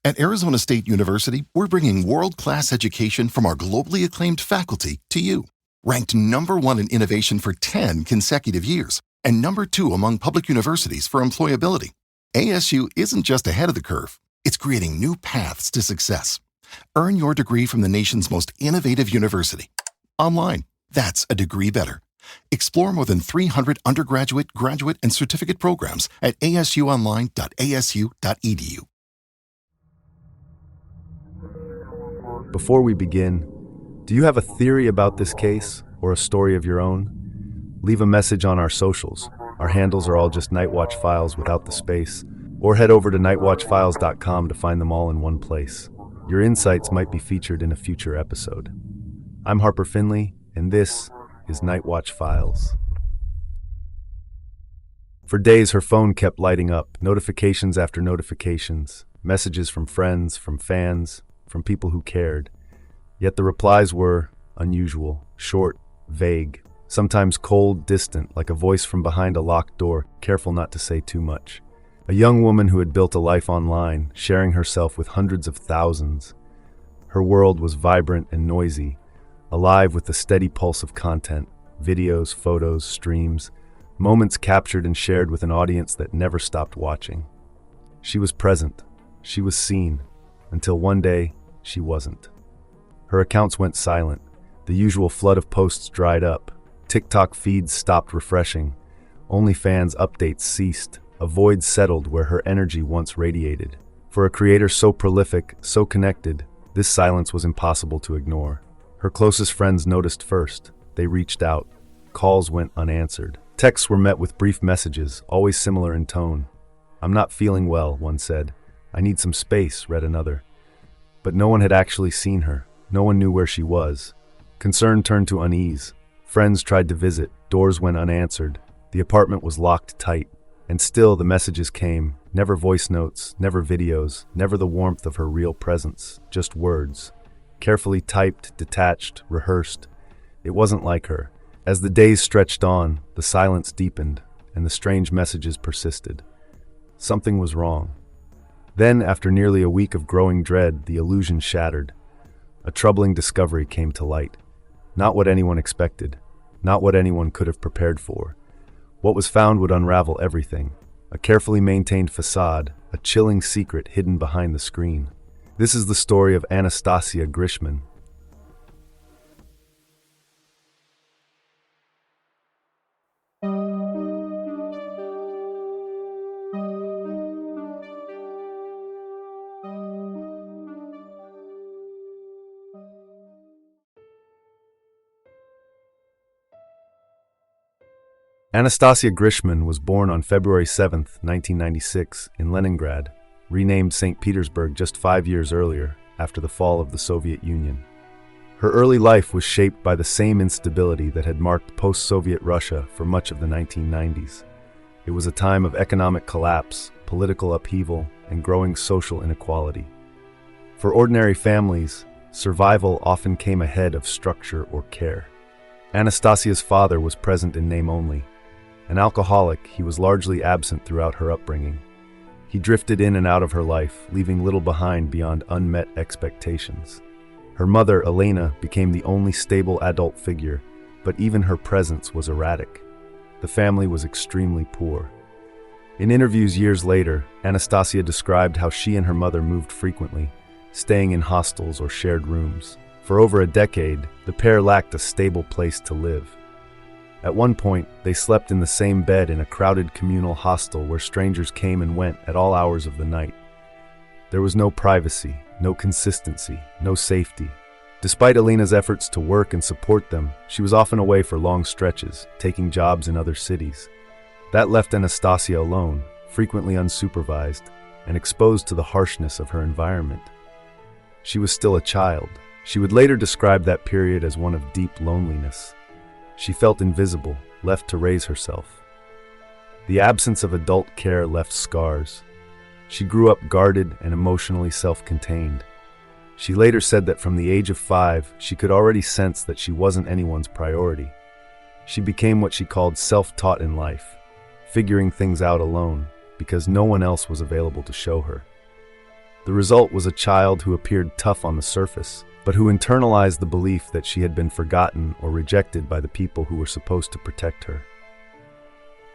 At Arizona State University, we're bringing world-class education from our globally acclaimed faculty to you. Ranked #1 in innovation for 10 consecutive years and #2 among public universities for employability, ASU isn't just ahead of the curve, it's creating new paths to success. Earn your degree from the nation's most innovative university. Online, that's a degree better. Explore more than 300 undergraduate, graduate, and certificate programs at asuonline.asu.edu. Before we begin, do you have a theory about this case or a story of your own? Leave a message on our socials. Our handles are all just Nightwatch Files without the space, or head over to nightwatchfiles.com to find them all in one place. Your insights might be featured in a future episode. I'm Harper Finley, and this is Nightwatch Files. For days, her phone kept lighting up, notifications after notifications, messages from friends, from fans, from people who cared. Yet the replies were unusual, short, vague, sometimes cold, distant, like a voice from behind a locked door, careful not to say too much. A young woman who had built a life online, sharing herself with hundreds of thousands. Her world was vibrant and noisy, alive with the steady pulse of content, videos, photos, streams, moments captured and shared with an audience that never stopped watching. She was present, she was seen, until one day, she wasn't. Her accounts went silent. The usual flood of posts dried up. TikTok feeds stopped refreshing. OnlyFans updates ceased. A void settled where her energy once radiated. For a creator so prolific, so connected, this silence was impossible to ignore. Her closest friends noticed first. They reached out. Calls went unanswered. Texts were met with brief messages, always similar in tone. "I'm not feeling well," one said. "I need some space," read another. But no one had actually seen her. No one knew where she was. Concern turned to unease. Friends tried to visit. Doors went unanswered. The apartment was locked tight. And still the messages came. Never voice notes, never videos, never the warmth of her real presence. Just words. Carefully typed, detached, rehearsed. It wasn't like her. As the days stretched on, the silence deepened, and the strange messages persisted. Something was wrong. Then, after nearly a week of growing dread, the illusion shattered. A troubling discovery came to light. Not what anyone expected. Not what anyone could have prepared for. What was found would unravel everything. A carefully maintained facade, a chilling secret hidden behind the screen. This is the story of Anastasia Grishman. Anastasia Grishman was born on February 7, 1996, in Leningrad, renamed St. Petersburg just 5 years earlier, after the fall of the Soviet Union. Her early life was shaped by the same instability that had marked post-Soviet Russia for much of the 1990s. It was a time of economic collapse, political upheaval, and growing social inequality. For ordinary families, survival often came ahead of structure or care. Anastasia's father was present in name only. An alcoholic, he was largely absent throughout her upbringing. He drifted in and out of her life, leaving little behind beyond unmet expectations. Her mother, Elena, became the only stable adult figure, but even her presence was erratic. The family was extremely poor. In interviews years later, Anastasia described how she and her mother moved frequently, staying in hostels or shared rooms. For over a decade, the pair lacked a stable place to live. At one point, they slept in the same bed in a crowded communal hostel where strangers came and went at all hours of the night. There was no privacy, no consistency, no safety. Despite Elena's efforts to work and support them, she was often away for long stretches, taking jobs in other cities. That left Anastasia alone, frequently unsupervised, and exposed to the harshness of her environment. She was still a child. She would later describe that period as one of deep loneliness. She felt invisible, left to raise herself. The absence of adult care left scars. She grew up guarded and emotionally self-contained. She later said that from the age of 5, she could already sense that she wasn't anyone's priority. She became what she called self-taught in life, figuring things out alone, because no one else was available to show her. The result was a child who appeared tough on the surface, but who internalized the belief that she had been forgotten or rejected by the people who were supposed to protect her.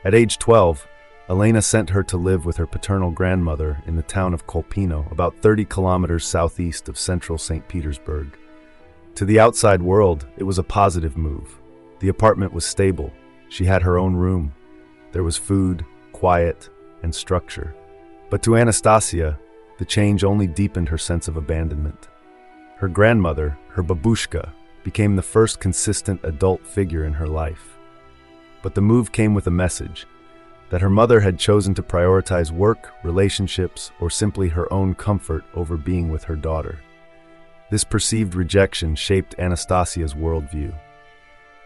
At age 12, Elena sent her to live with her paternal grandmother in the town of Kolpino, about 30 kilometers southeast of central St. Petersburg. To the outside world, it was a positive move. The apartment was stable. She had her own room. There was food, quiet, and structure. But to Anastasia, the change only deepened her sense of abandonment. Her grandmother, her babushka, became the first consistent adult figure in her life. But the move came with a message that her mother had chosen to prioritize work, relationships, or simply her own comfort over being with her daughter. This perceived rejection shaped Anastasia's worldview.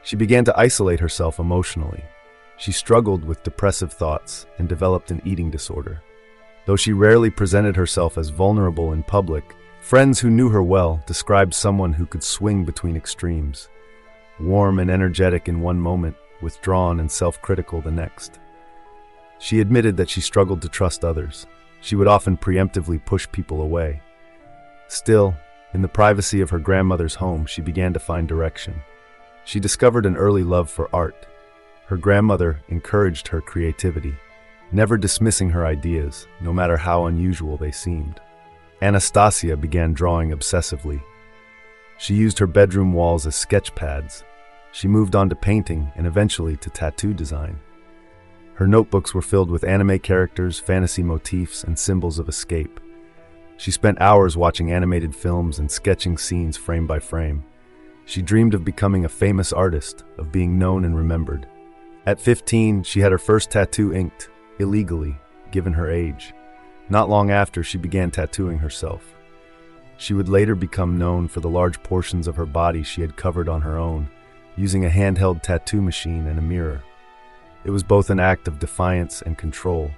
She began to isolate herself emotionally. She struggled with depressive thoughts and developed an eating disorder. Though she rarely presented herself as vulnerable in public, friends who knew her well described someone who could swing between extremes, warm and energetic in one moment, withdrawn and self-critical the next. She admitted that she struggled to trust others. She would often preemptively push people away. Still, in the privacy of her grandmother's home, she began to find direction. She discovered an early love for art. Her grandmother encouraged her creativity, never dismissing her ideas, no matter how unusual they seemed. Anastasia began drawing obsessively. She used her bedroom walls as sketch pads. She moved on to painting and eventually to tattoo design. Her notebooks were filled with anime characters, fantasy motifs, and symbols of escape. She spent hours watching animated films and sketching scenes frame by frame. She dreamed of becoming a famous artist, of being known and remembered. At 15, she had her first tattoo inked, illegally, given her age. Not long after, she began tattooing herself. She would later become known for the large portions of her body she had covered on her own, using a handheld tattoo machine and a mirror. It was both an act of defiance and control.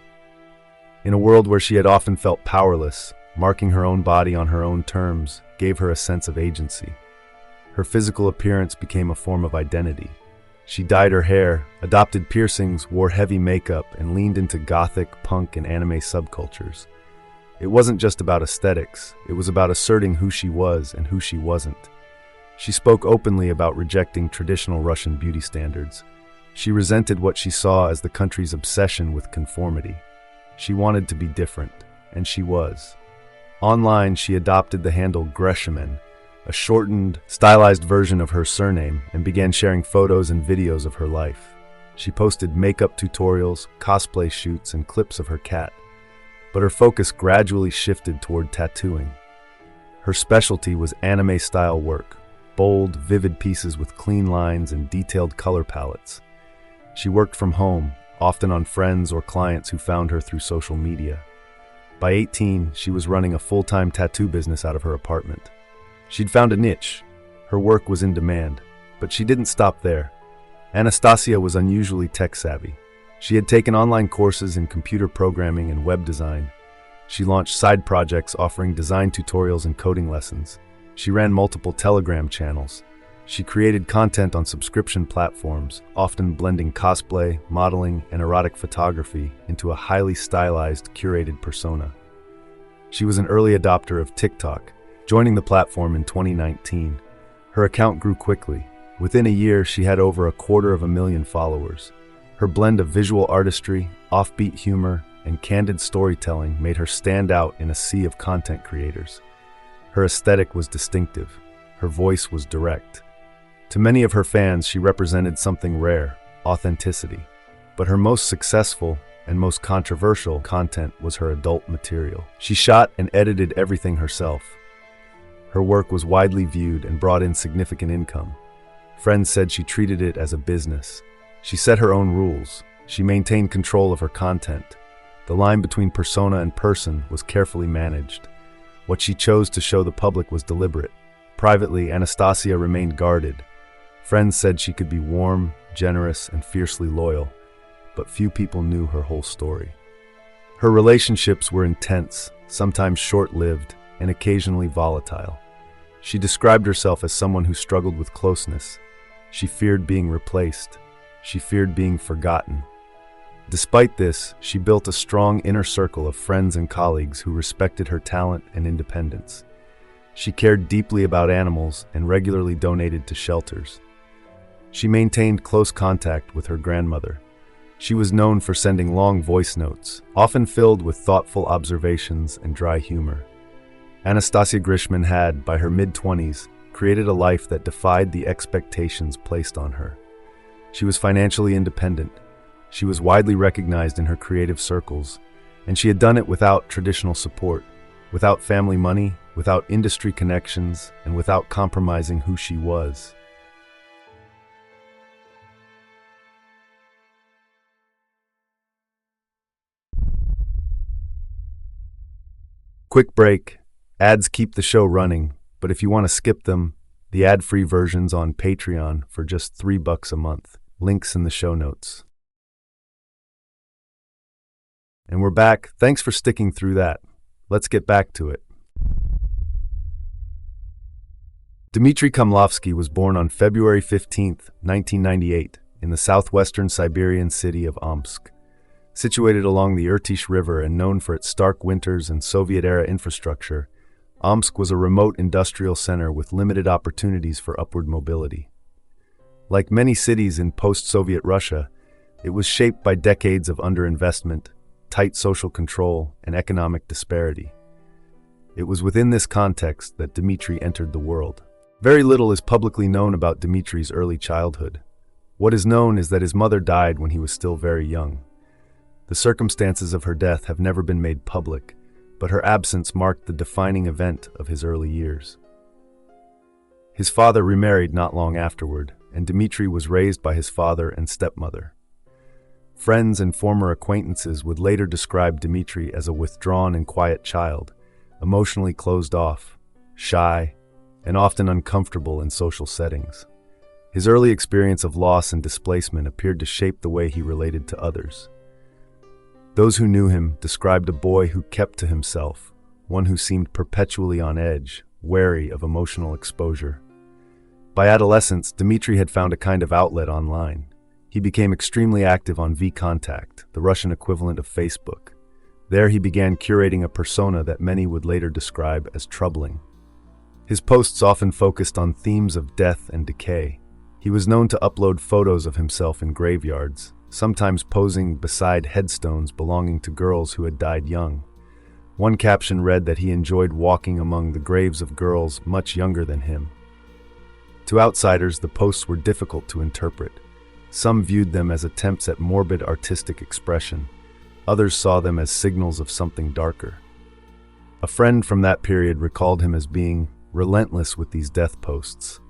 In a world where she had often felt powerless, marking her own body on her own terms gave her a sense of agency. Her physical appearance became a form of identity. She dyed her hair, adopted piercings, wore heavy makeup, and leaned into gothic, punk, and anime subcultures. It wasn't just about aesthetics, it was about asserting who she was and who she wasn't. She spoke openly about rejecting traditional Russian beauty standards. She resented what she saw as the country's obsession with conformity. She wanted to be different, and she was. Online, she adopted the handle Grishman, a shortened, stylized version of her surname, and began sharing photos and videos of her life. She posted makeup tutorials, cosplay shoots, and clips of her cat. But her focus gradually shifted toward tattooing. Her specialty was anime-style work, bold, vivid pieces with clean lines and detailed color palettes. She worked from home, often on friends or clients who found her through social media. By 18, she was running a full-time tattoo business out of her apartment. She'd found a niche. Her work was in demand, but she didn't stop there. Anastasia was unusually tech-savvy. She had taken online courses in computer programming and web design. She launched side projects offering design tutorials and coding lessons. She ran multiple Telegram channels. She created content on subscription platforms, often blending cosplay, modeling, and erotic photography into a highly stylized, curated persona. She was an early adopter of TikTok, joining the platform in 2019. Her account grew quickly. Within a year, she had over 250,000 followers. Her blend of visual artistry, offbeat humor, and candid storytelling made her stand out in a sea of content creators. Her aesthetic was distinctive. Her voice was direct. To many of her fans, she represented something rare, authenticity. But her most successful and most controversial content was her adult material. She shot and edited everything herself. Her work was widely viewed and brought in significant income. Friends said she treated it as a business. She set her own rules. She maintained control of her content. The line between persona and person was carefully managed. What she chose to show the public was deliberate. Privately, Anastasia remained guarded. Friends said she could be warm, generous, and fiercely loyal, but few people knew her whole story. Her relationships were intense, sometimes short-lived, and occasionally volatile. She described herself as someone who struggled with closeness. She feared being replaced. She feared being forgotten. Despite this, she built a strong inner circle of friends and colleagues who respected her talent and independence. She cared deeply about animals and regularly donated to shelters. She maintained close contact with her grandmother. She was known for sending long voice notes, often filled with thoughtful observations and dry humor. Anastasia Grishman had, by her mid-20s, created a life that defied the expectations placed on her. She was financially independent. She was widely recognized in her creative circles, and she had done it without traditional support, without family money, without industry connections, and without compromising who she was. Quick break. Ads keep the show running, but if you want to skip them, the ad-free version's on Patreon for just $3 a month. Links in the show notes. And we're back. Thanks for sticking through that. Let's get back to it. Dmitry Komlovsky was born on February 15, 1998, in the southwestern Siberian city of Omsk. Situated along the Irtysh River and known for its stark winters and Soviet-era infrastructure, Omsk was a remote industrial center with limited opportunities for upward mobility. Like many cities in post-Soviet Russia, it was shaped by decades of underinvestment, tight social control, and economic disparity. It was within this context that Dmitry entered the world. Very little is publicly known about Dmitry's early childhood. What is known is that his mother died when he was still very young. The circumstances of her death have never been made public, but her absence marked the defining event of his early years. His father remarried not long afterward, and Dmitry was raised by his father and stepmother. Friends and former acquaintances would later describe Dmitry as a withdrawn and quiet child, emotionally closed off, shy, and often uncomfortable in social settings. His early experience of loss and displacement appeared to shape the way he related to others. Those who knew him described a boy who kept to himself, one who seemed perpetually on edge, wary of emotional exposure. By adolescence, Dmitry had found a kind of outlet online. He became extremely active on VKontakte, the Russian equivalent of Facebook. There he began curating a persona that many would later describe as troubling. His posts often focused on themes of death and decay. He was known to upload photos of himself in graveyards, sometimes posing beside headstones belonging to girls who had died young. One caption read that he enjoyed walking among the graves of girls much younger than him. To outsiders, the posts were difficult to interpret. Some viewed them as attempts at morbid artistic expression. Others saw them as signals of something darker. A friend from that period recalled him as being relentless with these death posts.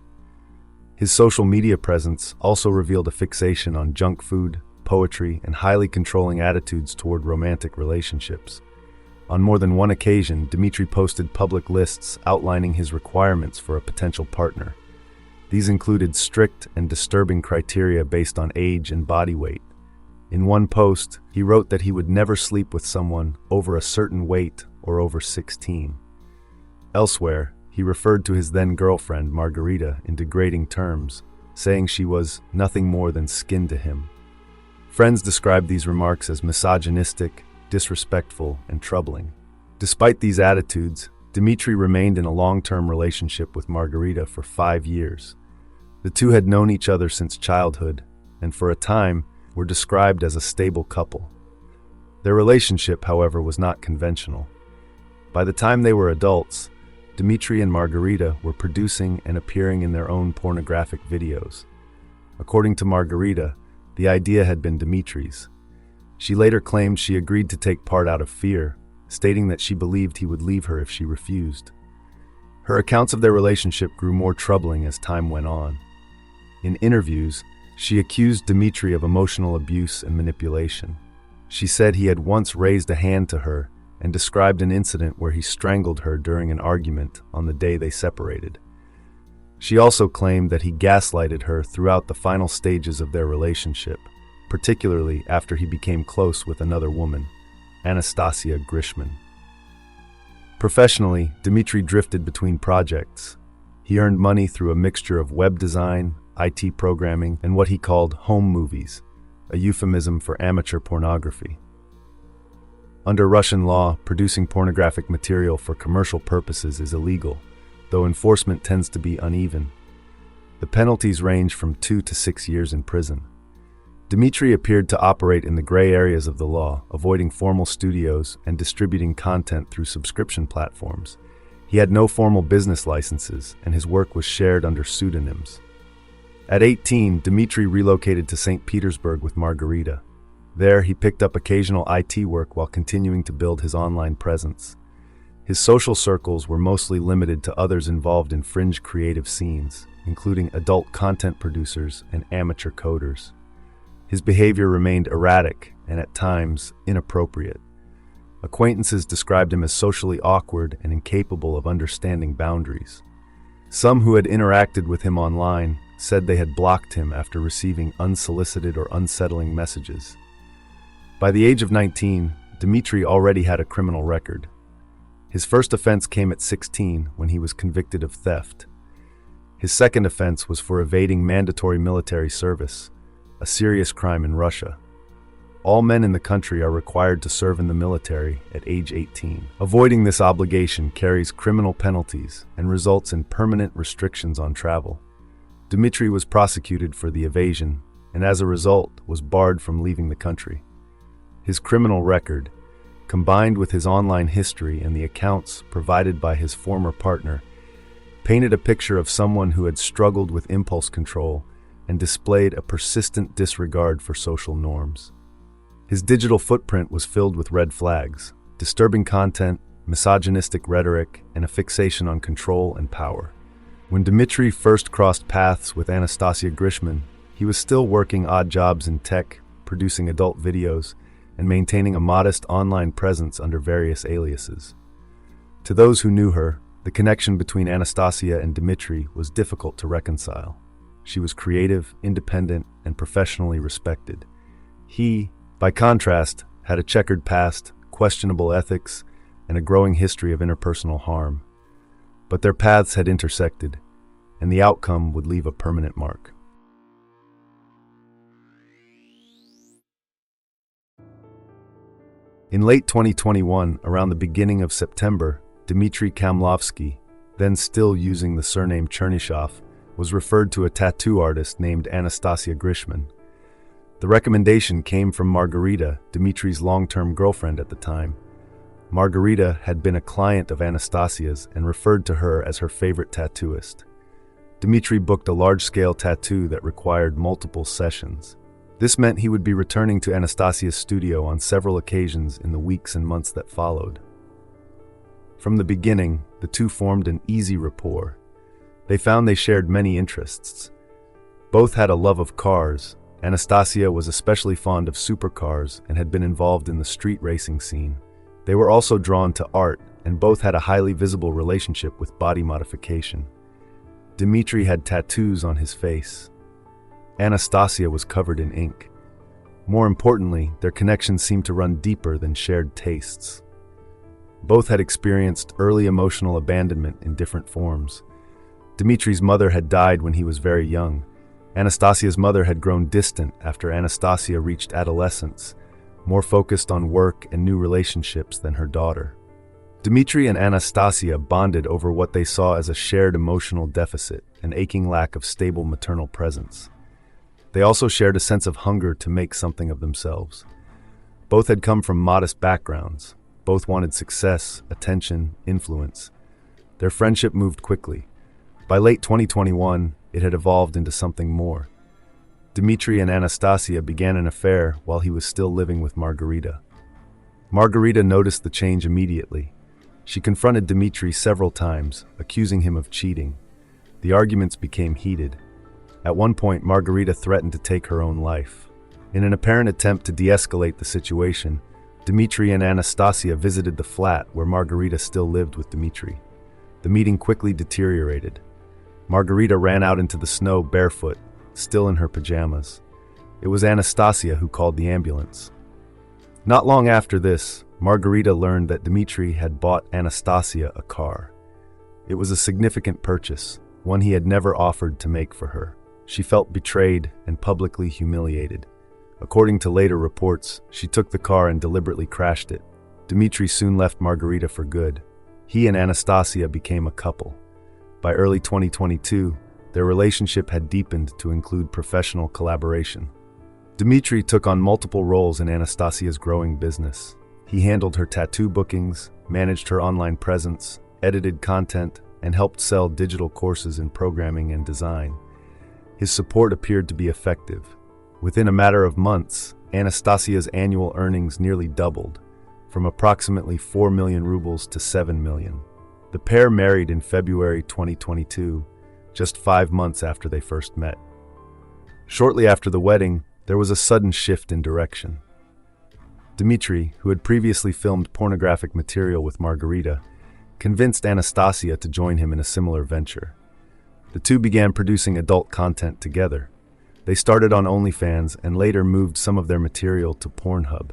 His social media presence also revealed a fixation on junk food, poetry, and highly controlling attitudes toward romantic relationships. On more than one occasion, Dmitry posted public lists outlining his requirements for a potential partner. These included strict and disturbing criteria based on age and body weight. In one post, he wrote that he would never sleep with someone over a certain weight or over 16. Elsewhere, he referred to his then-girlfriend, Margarita, in degrading terms, saying she was nothing more than skin to him. Friends described these remarks as misogynistic, disrespectful, and troubling. Despite these attitudes, Dmitry remained in a long-term relationship with Margarita for 5 years. The two had known each other since childhood, and for a time were described as a stable couple. Their relationship, however, was not conventional. By the time they were adults, Dmitry and Margarita were producing and appearing in their own pornographic videos. According to Margarita, the idea had been Dmitry's. She later claimed she agreed to take part out of fear, stating that she believed he would leave her if she refused. Her accounts of their relationship grew more troubling as time went on. In interviews, she accused Dmitry of emotional abuse and manipulation. She said he had once raised a hand to her and described an incident where he strangled her during an argument on the day they separated. She also claimed that he gaslighted her throughout the final stages of their relationship, particularly after he became close with another woman, Anastasia Grishman. Professionally, Dmitry drifted between projects. He earned money through a mixture of web design, IT programming, and what he called home movies, a euphemism for amateur pornography. Under Russian law, producing pornographic material for commercial purposes is illegal, though enforcement tends to be uneven. The penalties range from 2 to 6 years in prison. Dmitry appeared to operate in the gray areas of the law, avoiding formal studios and distributing content through subscription platforms. He had no formal business licenses, and his work was shared under pseudonyms. At 18, Dmitry relocated to St. Petersburg with Margarita. There, he picked up occasional IT work while continuing to build his online presence. His social circles were mostly limited to others involved in fringe creative scenes, including adult content producers and amateur coders. His behavior remained erratic and at times inappropriate. Acquaintances described him as socially awkward and incapable of understanding boundaries. Some who had interacted with him online said they had blocked him after receiving unsolicited or unsettling messages. By the age of 19, Dmitry already had a criminal record. His first offense came at 16 when he was convicted of theft. His second offense was for evading mandatory military service, a serious crime in Russia. All men in the country are required to serve in the military at age 18. Avoiding this obligation carries criminal penalties and results in permanent restrictions on travel. Dmitry was prosecuted for the evasion and as a result was barred from leaving the country. His criminal record, combined with his online history and the accounts provided by his former partner, painted a picture of someone who had struggled with impulse control and displayed a persistent disregard for social norms. His digital footprint was filled with red flags, disturbing content, misogynistic rhetoric, and a fixation on control and power. When Dmitry first crossed paths with Anastasia Grishman, he was still working odd jobs in tech, producing adult videos, and maintaining a modest online presence under various aliases. To those who knew her, the connection between Anastasia and Dmitry was difficult to reconcile. She was creative, independent, and professionally respected. He, by contrast, had a checkered past, questionable ethics, and a growing history of interpersonal harm. But their paths had intersected, and the outcome would leave a permanent mark. In late 2021, around the beginning of September, Dmitry Kamlovsky, then still using the surname Chernyshov, was referred to a tattoo artist named Anastasia Grishman. The recommendation came from Margarita, Dmitry's long-term girlfriend at the time. Margarita had been a client of Anastasia's and referred to her as her favorite tattooist. Dmitry booked a large-scale tattoo that required multiple sessions. This meant he would be returning to Anastasia's studio on several occasions in the weeks and months that followed. From the beginning, the two formed an easy rapport. They found they shared many interests. Both had a love of cars. Anastasia was especially fond of supercars and had been involved in the street racing scene. They were also drawn to art, and both had a highly visible relationship with body modification. Dmitry had tattoos on his face. Anastasia was covered in ink. More importantly, their connection seemed to run deeper than shared tastes. Both had experienced early emotional abandonment in different forms. Dmitry's mother had died when he was very young. Anastasia's mother had grown distant after Anastasia reached adolescence, more focused on work and new relationships than her daughter. Dmitry and Anastasia bonded over what they saw as a shared emotional deficit, an aching lack of stable maternal presence. They also shared a sense of hunger to make something of themselves. Both had come from modest backgrounds. Both wanted success, attention, influence. Their friendship moved quickly. By late 2021, it had evolved into something more. Dmitry and Anastasia began an affair while he was still living with Margarita. Margarita noticed the change immediately. She confronted Dmitry several times, accusing him of cheating. The arguments became heated. At one point, Margarita threatened to take her own life. In an apparent attempt to de-escalate the situation, Dmitry and Anastasia visited the flat where Margarita still lived with Dmitry. The meeting quickly deteriorated. Margarita ran out into the snow barefoot, still in her pajamas. It was Anastasia who called the ambulance. Not long after this, Margarita learned that Dmitry had bought Anastasia a car. It was a significant purchase, one he had never offered to make for her. She felt betrayed and publicly humiliated. According to later reports, she took the car and deliberately crashed it. Dmitry soon left Margarita for good. He and Anastasia became a couple. By early 2022, their relationship had deepened to include professional collaboration. Dmitry took on multiple roles in Anastasia's growing business. He handled her tattoo bookings, managed her online presence, edited content, and helped sell digital courses in programming and design. His support appeared to be effective. Within a matter of months, Anastasia's annual earnings nearly doubled, from approximately 4 million rubles to 7 million. The pair married in February 2022, just 5 months after they first met. Shortly after the wedding, there was a sudden shift in direction. Dmitry, who had previously filmed pornographic material with Margarita, convinced Anastasia to join him in a similar venture. The two began producing adult content together. They started on OnlyFans and later moved some of their material to Pornhub.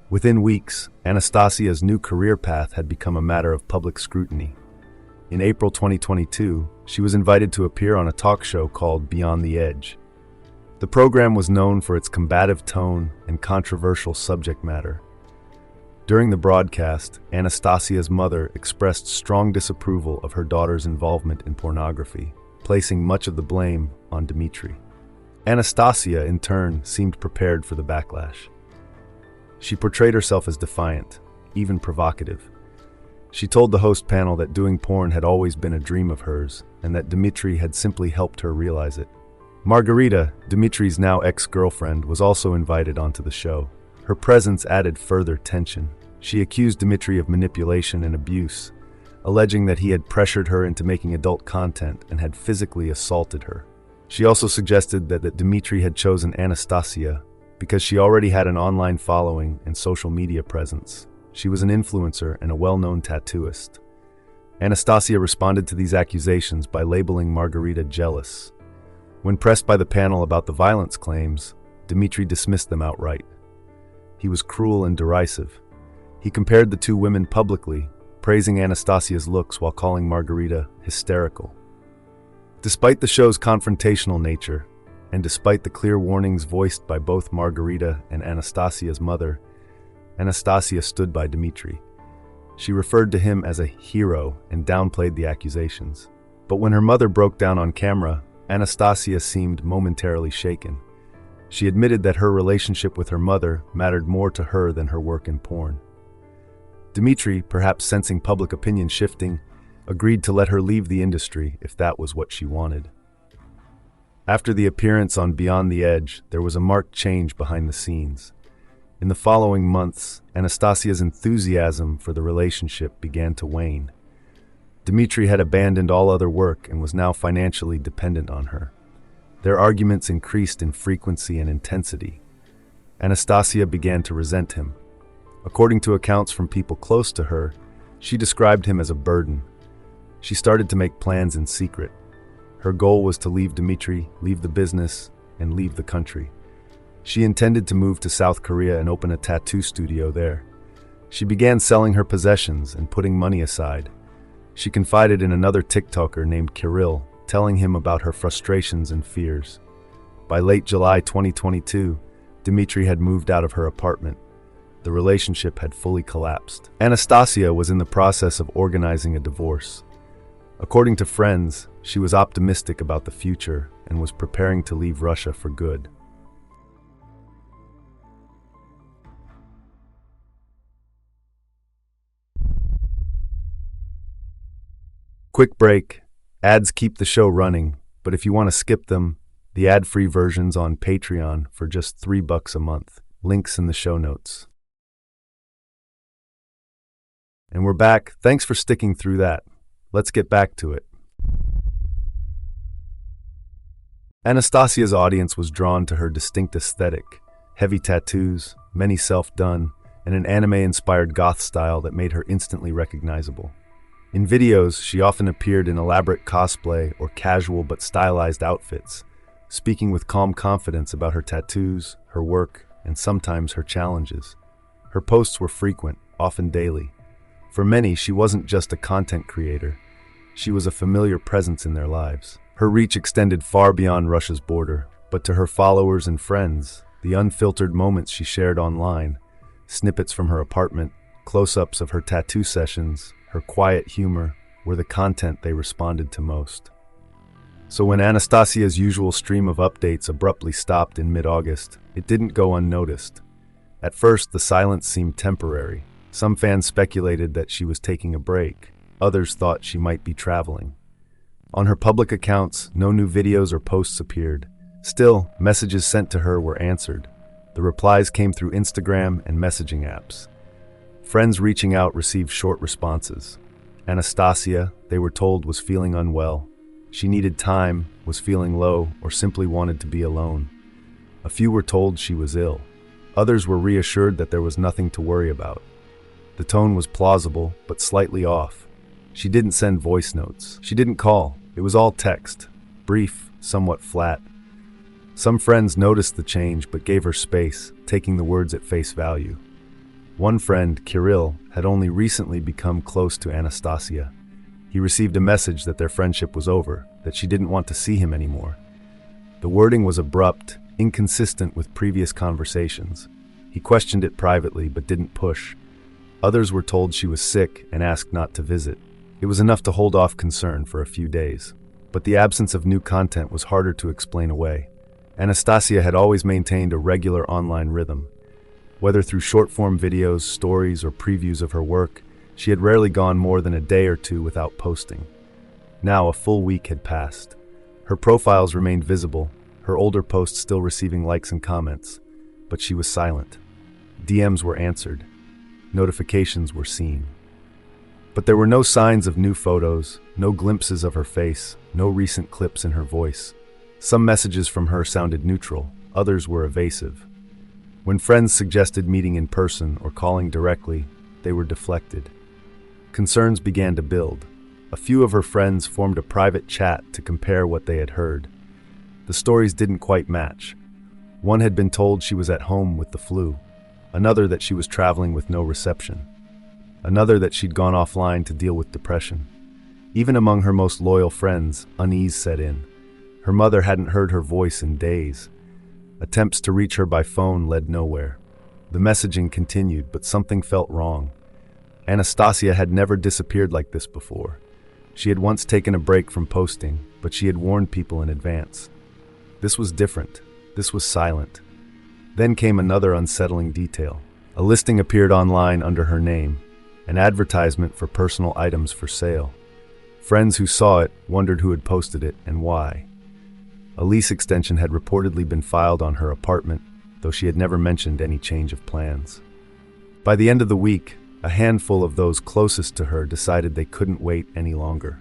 Within weeks, Anastasia's new career path had become a matter of public scrutiny. In April 2022, she was invited to appear on a talk show called Beyond the Edge. The program was known for its combative tone and controversial subject matter. During the broadcast, Anastasia's mother expressed strong disapproval of her daughter's involvement in pornography, placing much of the blame on Dmitry. Anastasia, in turn, seemed prepared for the backlash. She portrayed herself as defiant, even provocative. She told the host panel that doing porn had always been a dream of hers, and that Dmitry had simply helped her realize it. Margarita, Dmitry's now ex-girlfriend, was also invited onto the show. Her presence added further tension. She accused Dmitry of manipulation and abuse, alleging that he had pressured her into making adult content and had physically assaulted her. She also suggested that Dmitry had chosen Anastasia because she already had an online following and social media presence. She was an influencer and a well-known tattooist. Anastasia responded to these accusations by labeling Margarita jealous. When pressed by the panel about the violence claims, Dmitry dismissed them outright. He was cruel and derisive. He compared the two women publicly, praising Anastasia's looks while calling Margarita hysterical. Despite the show's confrontational nature, and despite the clear warnings voiced by both Margarita and Anastasia's mother, Anastasia stood by Dmitry. She referred to him as a hero and downplayed the accusations. But when her mother broke down on camera, Anastasia seemed momentarily shaken. She admitted that her relationship with her mother mattered more to her than her work in porn. Dmitry, perhaps sensing public opinion shifting, agreed to let her leave the industry if that was what she wanted. After the appearance on Beyond the Edge, there was a marked change behind the scenes. In the following months, Anastasia's enthusiasm for the relationship began to wane. Dmitry had abandoned all other work and was now financially dependent on her. Their arguments increased in frequency and intensity. Anastasia began to resent him. According to accounts from people close to her, she described him as a burden. She started to make plans in secret. Her goal was to leave Dmitry, leave the business, and leave the country. She intended to move to South Korea and open a tattoo studio there. She began selling her possessions and putting money aside. She confided in another TikToker named Kirill, telling him about her frustrations and fears. By late July 2022, Dmitry had moved out of her apartment. The relationship had fully collapsed. Anastasia was in the process of organizing a divorce. According to friends, she was optimistic about the future and was preparing to leave Russia for good. Quick break. Ads keep the show running, but if you want to skip them, the ad-free version's on Patreon for just $3 a month. Links in the show notes. And we're back. Thanks for sticking through that. Let's get back to it. Anastasia's audience was drawn to her distinct aesthetic, heavy tattoos, many self-done, and an anime-inspired goth style that made her instantly recognizable. In videos, she often appeared in elaborate cosplay or casual but stylized outfits, speaking with calm confidence about her tattoos, her work, and sometimes her challenges. Her posts were frequent, often daily. For many, she wasn't just a content creator. She was a familiar presence in their lives. Her reach extended far beyond Russia's border, but to her followers and friends, the unfiltered moments she shared online, snippets from her apartment, close-ups of her tattoo sessions, her quiet humor, were the content they responded to most. So when Anastasia's usual stream of updates abruptly stopped in mid-August, it didn't go unnoticed. At first, the silence seemed temporary. Some fans speculated that she was taking a break. Others thought she might be traveling. On her public accounts, no new videos or posts appeared. Still, messages sent to her were answered. The replies came through Instagram and messaging apps. Friends reaching out received short responses. Anastasia, they were told, was feeling unwell. She needed time, was feeling low, or simply wanted to be alone. A few were told she was ill. Others were reassured that there was nothing to worry about. The tone was plausible, but slightly off. She didn't send voice notes. She didn't call. It was all text, brief, somewhat flat. Some friends noticed the change but gave her space, taking the words at face value. One friend, Kirill, had only recently become close to Anastasia. He received a message that their friendship was over, that she didn't want to see him anymore. The wording was abrupt, inconsistent with previous conversations. He questioned it privately but didn't push. Others were told she was sick and asked not to visit. It was enough to hold off concern for a few days. But the absence of new content was harder to explain away. Anastasia had always maintained a regular online rhythm. Whether through short-form videos, stories, or previews of her work, she had rarely gone more than a day or two without posting. Now a full week had passed. Her profiles remained visible, her older posts still receiving likes and comments, but she was silent. DMs were answered. Notifications were seen. But there were no signs of new photos, no glimpses of her face, no recent clips in her voice. Some messages from her sounded neutral, others were evasive. When friends suggested meeting in person or calling directly, they were deflected. Concerns began to build. A few of her friends formed a private chat to compare what they had heard. The stories didn't quite match. One had been told she was at home with the flu, another that she was traveling with no reception, another that she'd gone offline to deal with depression. Even among her most loyal friends, unease set in. Her mother hadn't heard her voice in days. Attempts to reach her by phone led nowhere. The messaging continued, but something felt wrong. Anastasia had never disappeared like this before. She had once taken a break from posting, but she had warned people in advance. This was different. This was silent. Then came another unsettling detail. A listing appeared online under her name, an advertisement for personal items for sale. Friends who saw it wondered who had posted it and why. A lease extension had reportedly been filed on her apartment, though she had never mentioned any change of plans. By the end of the week, a handful of those closest to her decided they couldn't wait any longer.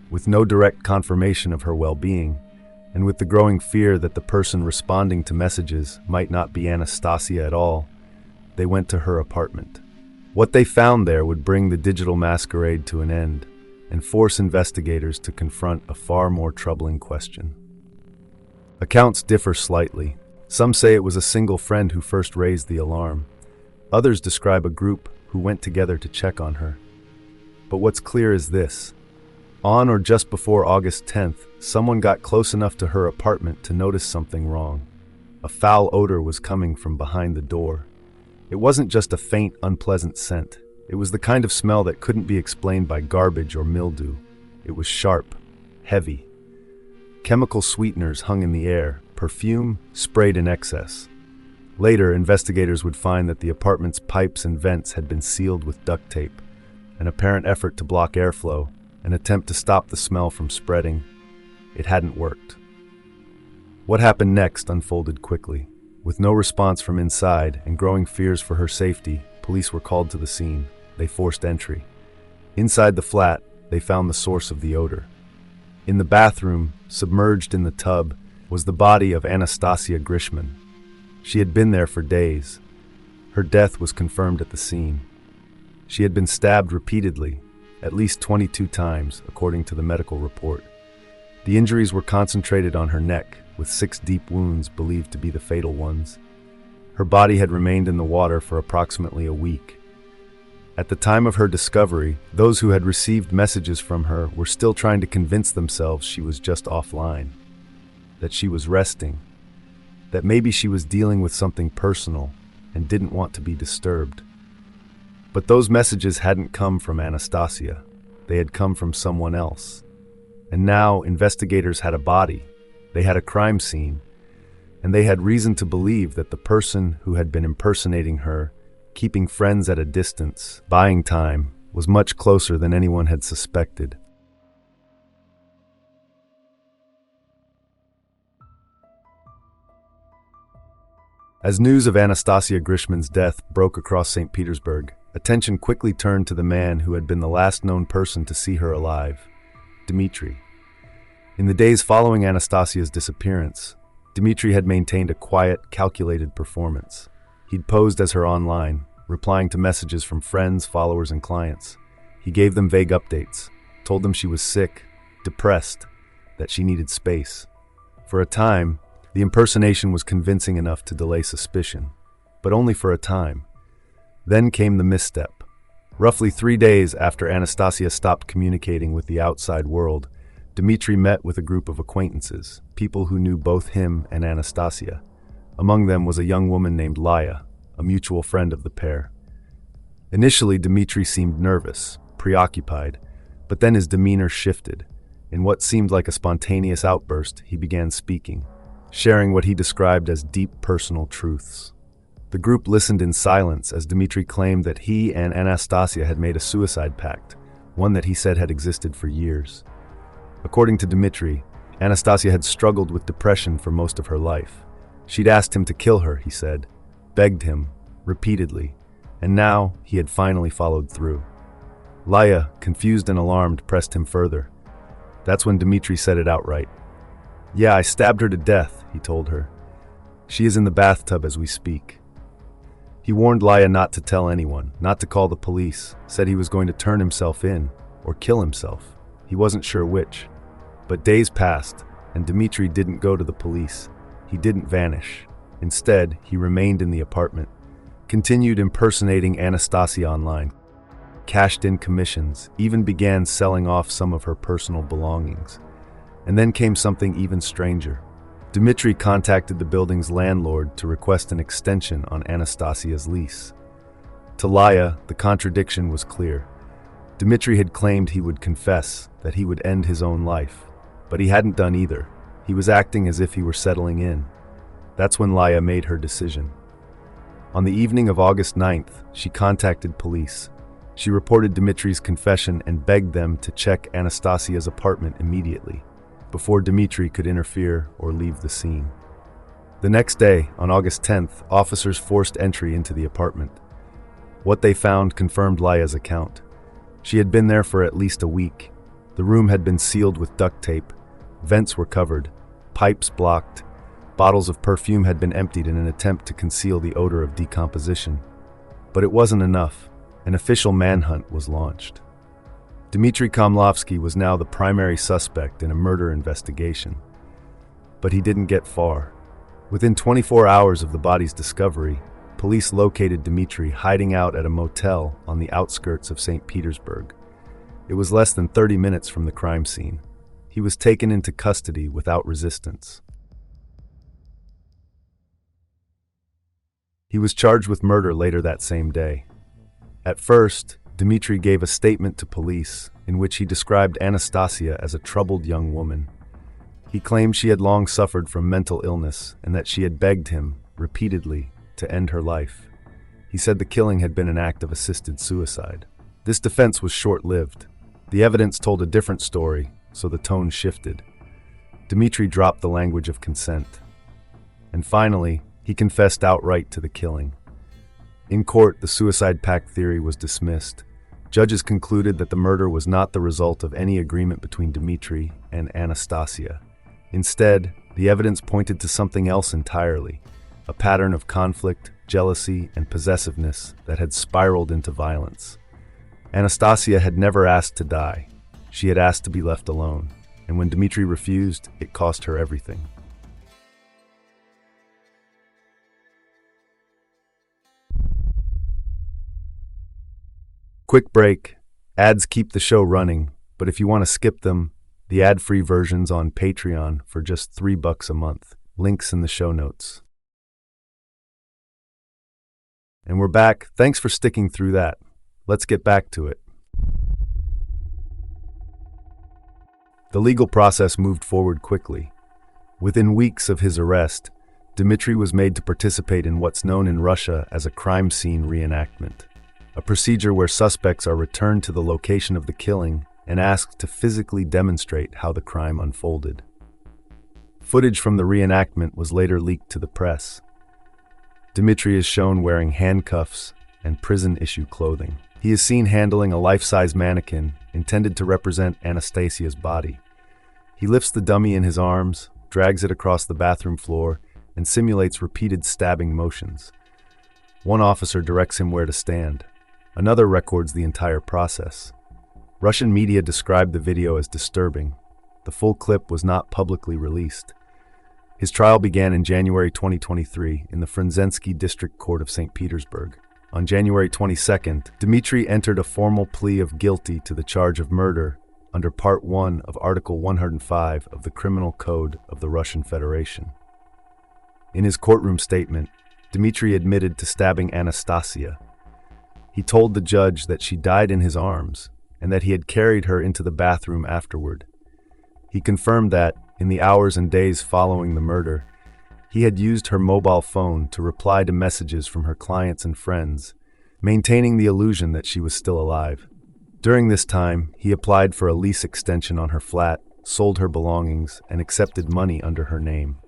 With no direct confirmation of her well-being, and with the growing fear that the person responding to messages might not be Anastasia at all, they went to her apartment. What they found there would bring the digital masquerade to an end and force investigators to confront a far more troubling question. Accounts differ slightly. Some say it was a single friend who first raised the alarm. Others describe a group who went together to check on her. But what's clear is this. On or just before August 10th, someone got close enough to her apartment to notice something wrong. A foul odor was coming from behind the door. It wasn't just a faint, unpleasant scent. It was the kind of smell that couldn't be explained by garbage or mildew. It was sharp, heavy. Chemical sweeteners hung in the air, perfume sprayed in excess. Later, investigators would find that the apartment's pipes and vents had been sealed with duct tape, an apparent effort to block airflow, an attempt to stop the smell from spreading. It hadn't worked. What happened next unfolded quickly. With no response from inside and growing fears for her safety, police were called to the scene. They forced entry. Inside the flat, they found the source of the odor. In the bathroom, submerged in the tub, was the body of Anastasia Grishman. She had been there for days. Her death was confirmed at the scene. She had been stabbed repeatedly, at least 22 times, according to the medical report. The injuries were concentrated on her neck, with 6 deep wounds believed to be the fatal ones. Her body had remained in the water for approximately a week. At the time of her discovery, those who had received messages from her were still trying to convince themselves she was just offline, that she was resting. that maybe she was dealing with something personal and didn't want to be disturbed. But those messages hadn't come from Anastasia. They had come from someone else. And now investigators had a body, they had a crime scene, and they had reason to believe that the person who had been impersonating her, keeping friends at a distance, buying time, was much closer than anyone had suspected. As news of Anastasia Grishman's death broke across St. Petersburg, attention quickly turned to the man who had been the last known person to see her alive, Dmitri. In the days following Anastasia's disappearance, Dmitri had maintained a quiet, calculated performance. He'd posed as her online, replying to messages from friends, followers, and clients. He gave them vague updates, told them she was sick, depressed, that she needed space. For a time, the impersonation was convincing enough to delay suspicion, but only for a time. Then came the misstep. Roughly 3 days after Anastasia stopped communicating with the outside world, Dmitri met with a group of acquaintances, people who knew both him and Anastasia. Among them was a young woman named Laya, a mutual friend of the pair. Initially, Dmitri seemed nervous, preoccupied, but then his demeanor shifted. In what seemed like a spontaneous outburst, he began speaking, sharing what he described as deep personal truths. The group listened in silence as Dmitri claimed that he and Anastasia had made a suicide pact, one that he said had existed for years. According to Dmitri, Anastasia had struggled with depression for most of her life. She'd asked him to kill her, he said, begged him, repeatedly, and now he had finally followed through. Laya, confused and alarmed, pressed him further. That's when Dmitri said it outright. "Yeah, I stabbed her to death," he told her. "She is in the bathtub as we speak." He warned Laya not to tell anyone, not to call the police, said he was going to turn himself in, or kill himself. He wasn't sure which. But days passed, and Dmitri didn't go to the police. He didn't vanish. Instead, he remained in the apartment, continued impersonating Anastasia online, cashed in commissions, even began selling off some of her personal belongings. And then came something even stranger. Dmitri contacted the building's landlord to request an extension on Anastasia's lease. To Laya, the contradiction was clear. Dmitri had claimed he would confess, that he would end his own life. But he hadn't done either. He was acting as if he were settling in. That's when Laya made her decision. On the evening of August 9th, she contacted police. She reported Dmitri's confession and begged them to check Anastasia's apartment immediately, before Dmitri could interfere or leave the scene. The next day, on August 10th, officers forced entry into the apartment. What they found confirmed Laya's account. She had been there for at least a week. The room had been sealed with duct tape, vents were covered, pipes blocked, bottles of perfume had been emptied in an attempt to conceal the odor of decomposition. But it wasn't enough. An official manhunt was launched. Dmitri Komlovsky was now the primary suspect in a murder investigation. But he didn't get far. Within 24 hours of the body's discovery, police located Dmitri hiding out at a motel on the outskirts of St. Petersburg. It was less than 30 minutes from the crime scene. He was taken into custody without resistance. He was charged with murder later that same day. At first, Dmitri gave a statement to police in which he described Anastasia as a troubled young woman. He claimed she had long suffered from mental illness and that she had begged him, repeatedly, to end her life. He said the killing had been an act of assisted suicide. This defense was short-lived. The evidence told a different story, so the tone shifted. Dmitri dropped the language of consent. And finally, he confessed outright to the killing. In court, the suicide pact theory was dismissed. Judges concluded that the murder was not the result of any agreement between Dmitri and Anastasia. Instead, the evidence pointed to something else entirely, a pattern of conflict, jealousy, and possessiveness that had spiraled into violence. Anastasia had never asked to die. She had asked to be left alone, and when Dmitri refused, it cost her everything. Quick break. Ads keep the show running, but if you want to skip them, the ad-free version's on Patreon for just $3 a month. Links in the show notes. And we're back. Thanks for sticking through that. Let's get back to it. The legal process moved forward quickly. Within weeks of his arrest, Dmitry was made to participate in what's known in Russia as a crime scene reenactment, a procedure where suspects are returned to the location of the killing and asked to physically demonstrate how the crime unfolded. Footage from the reenactment was later leaked to the press. Dmitry is shown wearing handcuffs and prison-issue clothing. He is seen handling a life-size mannequin intended to represent Anastasia's body. He lifts the dummy in his arms, drags it across the bathroom floor, and simulates repeated stabbing motions. One officer directs him where to stand. Another records the entire process. Russian media described the video as disturbing. The full clip was not publicly released. His trial began in January 2023 in the Frunzensky District Court of St. Petersburg. On January 22nd, Dmitry entered a formal plea of guilty to the charge of murder under Part 1 of Article 105 of the Criminal Code of the Russian Federation. In his courtroom statement, Dmitry admitted to stabbing Anastasia. He told the judge that she died in his arms and that he had carried her into the bathroom afterward. He confirmed that, in the hours and days following the murder, he had used her mobile phone to reply to messages from her clients and friends, maintaining the illusion that she was still alive. During this time, he applied for a lease extension on her flat, sold her belongings, and accepted money under her name.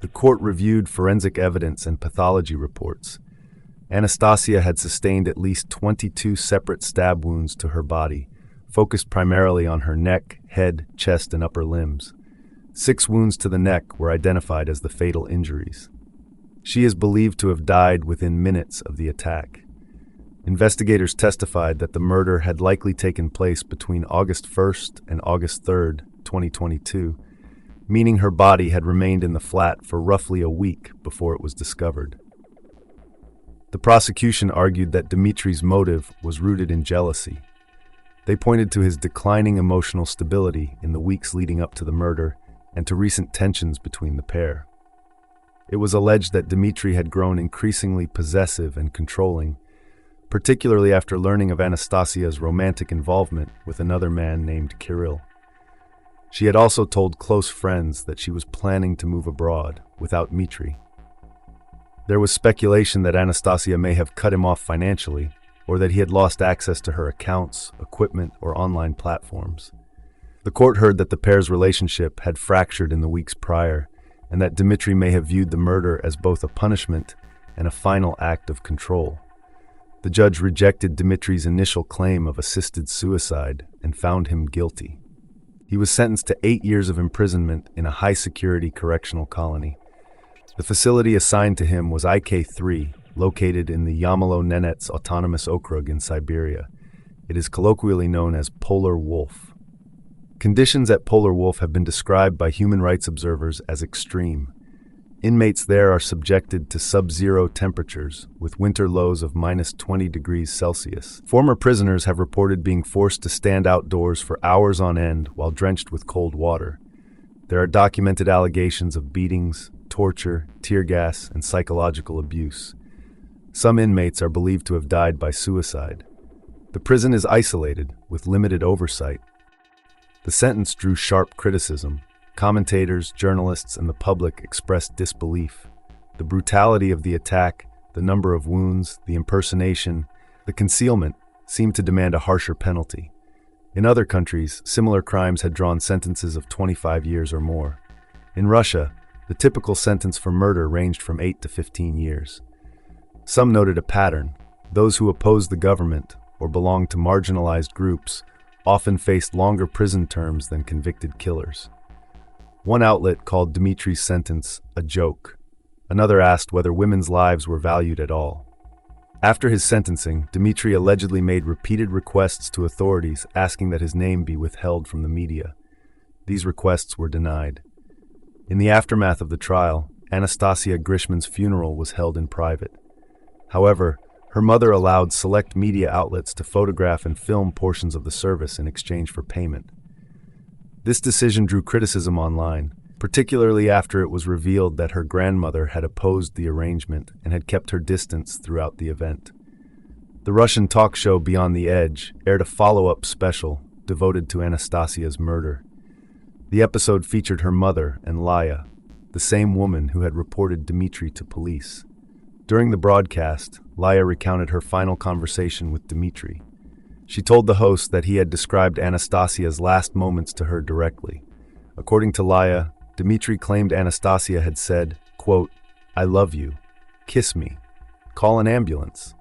The court reviewed forensic evidence and pathology reports. Anastasia had sustained at least 22 separate stab wounds to her body, focused primarily on her neck, head, chest, and upper limbs. 6 wounds to the neck were identified as the fatal injuries. She is believed to have died within minutes of the attack. Investigators testified that the murder had likely taken place between August 1st and August 3rd, 2022, meaning her body had remained in the flat for roughly a week before it was discovered. The prosecution argued that Dmitry's motive was rooted in jealousy. They pointed to his declining emotional stability in the weeks leading up to the murder and to recent tensions between the pair. It was alleged that Dmitry had grown increasingly possessive and controlling, particularly after learning of Anastasia's romantic involvement with another man named Kirill. She had also told close friends that she was planning to move abroad without Dmitry. There was speculation that Anastasia may have cut him off financially, or that he had lost access to her accounts, equipment, or online platforms. The court heard that the pair's relationship had fractured in the weeks prior, and that Dmitry may have viewed the murder as both a punishment and a final act of control. The judge rejected Dmitry's initial claim of assisted suicide and found him guilty. He was sentenced to 8 years of imprisonment in a high-security correctional colony. The facility assigned to him was IK-3, located in the Yamalo-Nenets Autonomous Okrug in Siberia. It is colloquially known as Polar Wolf. Conditions at Polar Wolf have been described by human rights observers as extreme. Inmates there are subjected to sub-zero temperatures, with winter lows of -20 degrees Celsius. Former prisoners have reported being forced to stand outdoors for hours on end while drenched with cold water. There are documented allegations of beatings, torture, tear gas, and psychological abuse. Some inmates are believed to have died by suicide. The prison is isolated, with limited oversight. The sentence drew sharp criticism. Commentators, journalists, and the public expressed disbelief. The brutality of the attack, the number of wounds, the impersonation, the concealment seemed to demand a harsher penalty. In other countries, similar crimes had drawn sentences of 25 years or more. In Russia, the typical sentence for murder ranged from 8 to 15 years. Some noted a pattern. Those who opposed the government or belonged to marginalized groups often faced longer prison terms than convicted killers. One outlet called Dmitry's sentence a joke. Another asked whether women's lives were valued at all. After his sentencing, Dmitry allegedly made repeated requests to authorities asking that his name be withheld from the media. These requests were denied. In the aftermath of the trial, Anastasia Grishman's funeral was held in private. However, her mother allowed select media outlets to photograph and film portions of the service in exchange for payment. This decision drew criticism online. particularly after it was revealed that her grandmother had opposed the arrangement and had kept her distance throughout the event. The Russian talk show Beyond the Edge aired a follow-up special devoted to Anastasia's murder. The episode featured her mother and Laya, the same woman who had reported Dmitry to police. During the broadcast, Laya recounted her final conversation with Dmitry. She told the host that he had described Anastasia's last moments to her directly. According to Laya, Dmitry claimed Anastasia had said, quote, "I love you. Kiss me. Call an ambulance."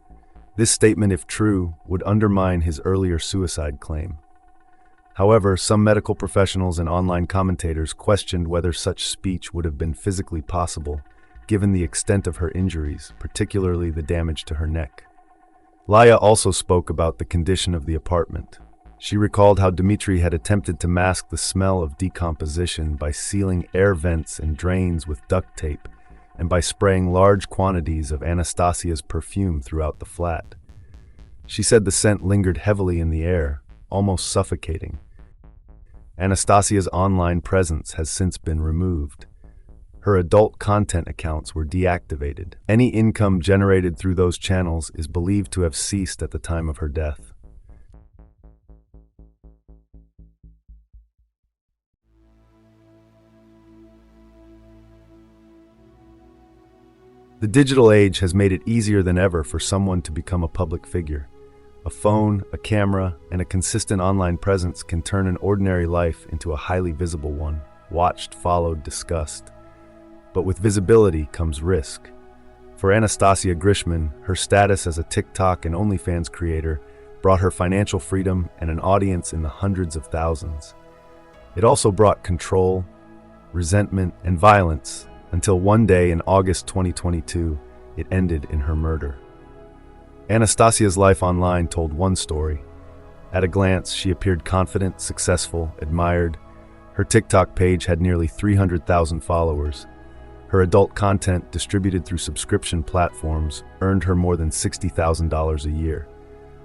This statement, if true, would undermine his earlier suicide claim. However, some medical professionals and online commentators questioned whether such speech would have been physically possible, given the extent of her injuries, particularly the damage to her neck. Laya also spoke about the condition of the apartment. She recalled how Dmitry had attempted to mask the smell of decomposition by sealing air vents and drains with duct tape and by spraying large quantities of Anastasia's perfume throughout the flat. She said the scent lingered heavily in the air, almost suffocating. Anastasia's online presence has since been removed. Her adult content accounts were deactivated. Any income generated through those channels is believed to have ceased at the time of her death. The digital age has made it easier than ever for someone to become a public figure. A phone, a camera, and a consistent online presence can turn an ordinary life into a highly visible one, watched, followed, discussed. But with visibility comes risk. For Anastasia Grishman, her status as a TikTok and OnlyFans creator brought her financial freedom and an audience in the hundreds of thousands. It also brought control, resentment, and violence, until one day in August 2022, it ended in her murder. Anastasia's life online told one story. At a glance, she appeared confident, successful, admired. Her TikTok page had nearly 300,000 followers. Her adult content, distributed through subscription platforms, earned her more than $60,000 a year.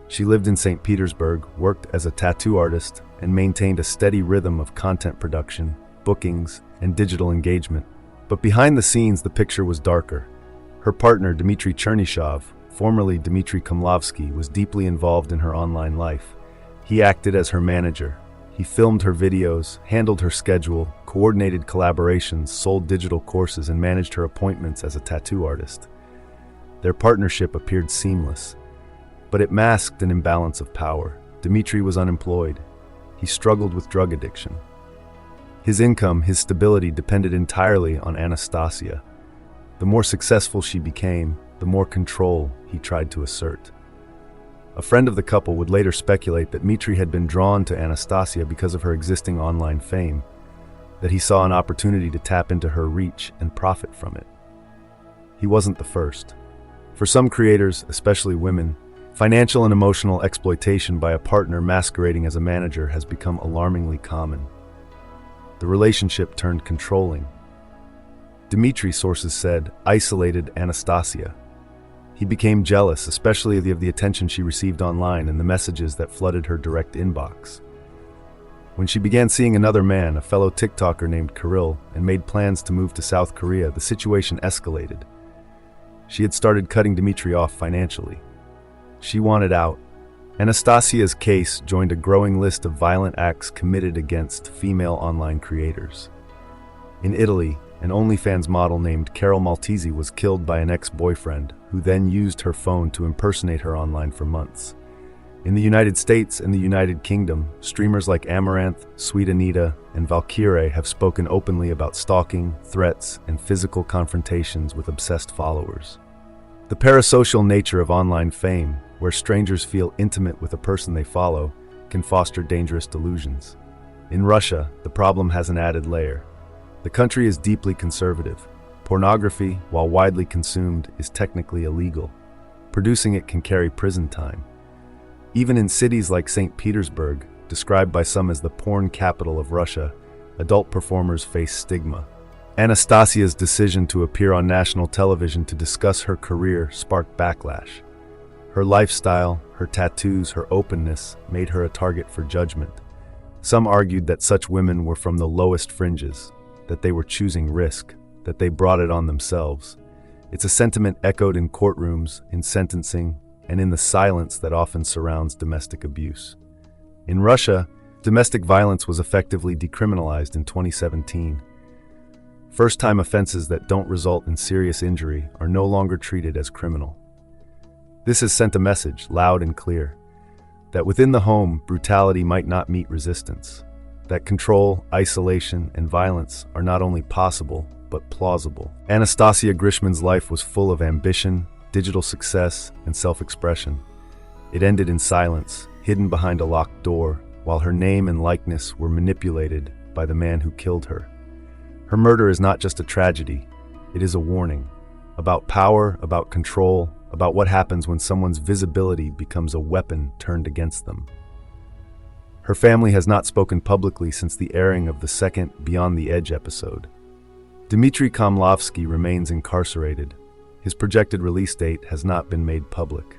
She lived in St. Petersburg, worked as a tattoo artist, and maintained a steady rhythm of content production, bookings, and digital engagement. But behind the scenes, the picture was darker. Her partner, Dmitry Chernyshov, formerly Dmitry Komlovsky, was deeply involved in her online life. He acted as her manager. He filmed her videos, handled her schedule, coordinated collaborations, sold digital courses, and managed her appointments as a tattoo artist. Their partnership appeared seamless, but it masked an imbalance of power. Dmitry was unemployed. He struggled with drug addiction. His income, his stability, depended entirely on Anastasia. The more successful she became, the more control he tried to assert. A friend of the couple would later speculate that Dmitry had been drawn to Anastasia because of her existing online fame, that he saw an opportunity to tap into her reach and profit from it. He wasn't the first. For some creators, especially women, financial and emotional exploitation by a partner masquerading as a manager has become alarmingly common. The relationship turned controlling. Dmitry, sources said, isolated Anastasia. He became jealous, especially of the attention she received online and the messages that flooded her direct inbox. When she began seeing another man, a fellow TikToker named Kirill, and made plans to move to South Korea, the situation escalated. She had started cutting Dmitry off financially. She wanted out. Anastasia's case joined a growing list of violent acts committed against female online creators. In Italy, an OnlyFans model named Carol Maltese was killed by an ex-boyfriend, who then used her phone to impersonate her online for months. In the United States and the United Kingdom, streamers like Amaranth, Sweet Anita, and Valkyrie have spoken openly about stalking, threats, and physical confrontations with obsessed followers. The parasocial nature of online fame, where strangers feel intimate with a person they follow, can foster dangerous delusions. In Russia, the problem has an added layer. The country is deeply conservative. Pornography, while widely consumed, is technically illegal. Producing it can carry prison time. Even in cities like St. Petersburg, described by some as the porn capital of Russia, adult performers face stigma. Anastasia's decision to appear on national television to discuss her career sparked backlash. Her lifestyle, her tattoos, her openness made her a target for judgment. Some argued that such women were from the lowest fringes, that they were choosing risk, that they brought it on themselves. It's a sentiment echoed in courtrooms, in sentencing, and in the silence that often surrounds domestic abuse. In Russia, domestic violence was effectively decriminalized in 2017. First-time offenses that don't result in serious injury are no longer treated as criminal. This has sent a message, loud and clear, that within the home, brutality might not meet resistance, that control, isolation, and violence are not only possible, but plausible. Anastasia Grishman's life was full of ambition, digital success, and self-expression. It ended in silence, hidden behind a locked door, while her name and likeness were manipulated by the man who killed her. Her murder is not just a tragedy, it is a warning about power, about control, about what happens when someone's visibility becomes a weapon turned against them. Her family has not spoken publicly since the airing of the second Beyond the Edge episode. Dmitry Komlovsky remains incarcerated. His projected release date has not been made public.